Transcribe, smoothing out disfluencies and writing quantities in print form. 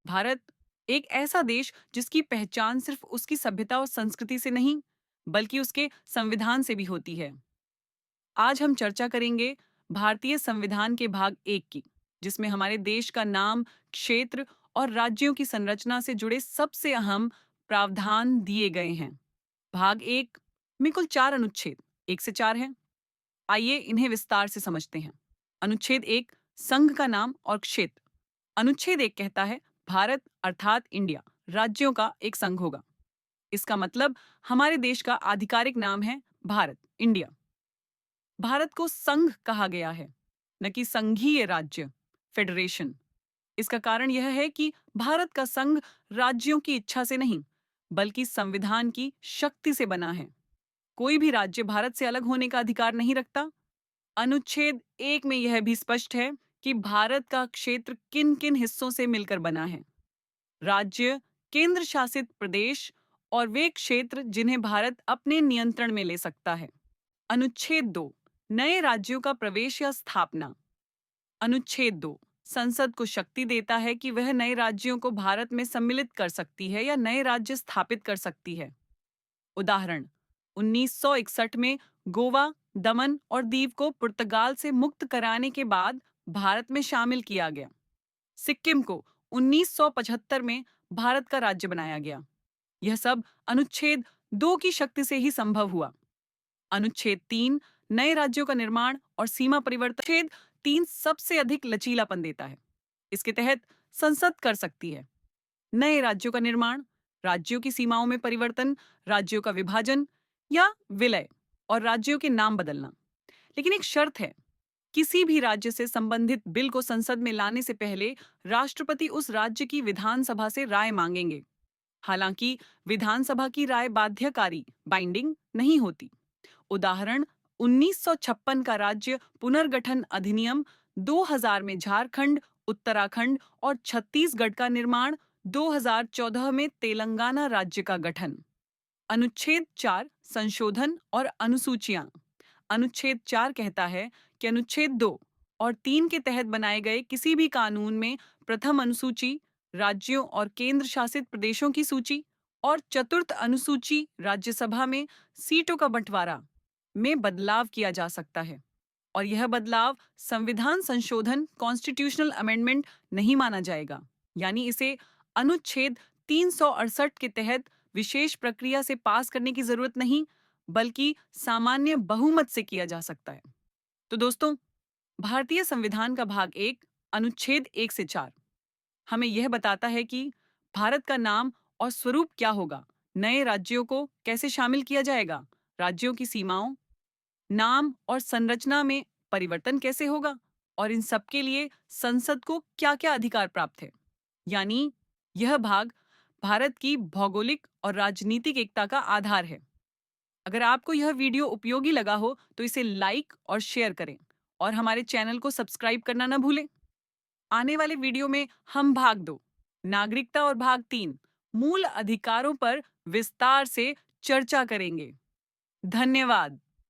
भारत एक ऐसा देश जिसकी पहचान सिर्फ उसकी सभ्यता और संस्कृति से नहीं, बल्कि उसके संविधान से भी होती है। आज हम चर्चा करेंगे भारतीय संविधान के भाग 1 की, जिसमें हमारे देश का नाम, क्षेत्र और राज्यों की संरचना से जुड़े सबसे अहम प्रावधान दिए गए हैं। भाग 1 में कुल 4 अनुच्छेद 1 से 4 हैं। आइए इन्हें विस्तार से समझते हैं। अनुच्छेद 1, संघ का नाम और क्षेत्र। अनुच्छेद 1 कहता है भारत अर्थात इंडिया राज्यों का एक संघ होगा। इसका मतलब हमारे देश का आधिकारिक नाम है भारत, इंडिया। भारत को संघ कहा गया है, न कि संघीय राज्य, फेडरेशन। इसका कारण यह है कि भारत का संघ राज्यों की इच्छा से नहीं, बल्कि संविधान की शक्ति से बना है। कोई भी राज्य भारत से अलग होने का अधिकार नहीं रखता। अनुच्छेद 1 में यह भी स्पष्ट है कि भारत का क्षेत्र किन किन हिस्सों से मिलकर बना है। राज्य, केंद्र शासित प्रदेश और वे क्षेत्र जिन्हें भारत अपने नियंत्रण में ले सकता है। अनुच्छेद 2, नए राज्यों का प्रवेश या स्थापना। अनुच्छेद 2 संसद को शक्ति देता है कि वह नए राज्यों को भारत में सम्मिलित कर सकती है या नए राज्य स्थापित कर सकती है। उदाहरण, 1961 में गोवा, दमन और दीव को पुर्तगाल से मुक्त कराने के बाद भारत में शामिल किया गया। सिक्किम को 1975 में भारत का राज्य बनाया गया। यह सब अनुच्छेद 2 की शक्ति से ही संभव हुआ। अनुच्छेद 3 नए राज्यों का निर्माण और सीमा परिवर्तन। अनुच्छेद 3 सबसे अधिक लचीलापन देता है। इसके तहत संसद कर सकती है नए राज्यों का निर्माण, राज्यों की सीमाओं में परिवर्तन, राज्यों का विभाजन या विलय और राज्यों के नाम बदलना। लेकिन एक शर्त है, किसी भी राज्य से संबंधित बिल को संसद में लाने से पहले राष्ट्रपति उस राज्य की विधानसभा से राय मांगेंगे। हालांकि विधानसभा की राय बाध्यकारी, बाइंडिंग नहीं होती। उदाहरण, 1956 का राज्य पुनर्गठन अधिनियम, 2000 में झारखंड, उत्तराखंड और छत्तीसगढ़ का निर्माण, 2014 में तेलंगाना राज्य का गठन। अनुच्छेद 4 संशोधन और अनुसूचियां। अनुच्छेद 4 कहता है कि अनुच्छेद 2 और 3 के तहत बनाए गए किसी भी कानून में प्रथम अनुसूची राज्यों और केंद्र शासित प्रदेशों की सूची और चतुर्थ अनुसूची राज्यसभा में सीटों का बंटवारा में बदलाव किया जा सकता है, और यह बदलाव संविधान संशोधन, कॉन्स्टिट्यूशनल अमेंडमेंट नहीं माना जाएगा। यानी इसे अनुच्छेद 368 के तहत विशेष प्रक्रिया से पास करने की जरूरत नहीं, बल्कि सामान्य बहुमत से किया जा सकता है। तो दोस्तों, भारतीय संविधान का भाग 1 अनुच्छेद 1 से 4 हमें यह बताता है कि भारत का नाम और स्वरूप क्या होगा, नए राज्यों को कैसे शामिल किया जाएगा, राज्यों की सीमाओं, नाम और संरचना में परिवर्तन कैसे होगा, और इन सब के लिए संसद को क्या-क्या अधिकार प्राप्त है। यानी यह भाग भारत की भौगोलिक और राजनीतिक एकता का आधार है। अगर आपको यह वीडियो उपयोगी लगा हो तो इसे लाइक और शेयर करें, और हमारे चैनल को सब्सक्राइब करना न भूलें। आने वाले वीडियो में हम भाग 2 नागरिकता और भाग 3 मूल अधिकारों पर विस्तार से चर्चा करेंगे। धन्यवाद।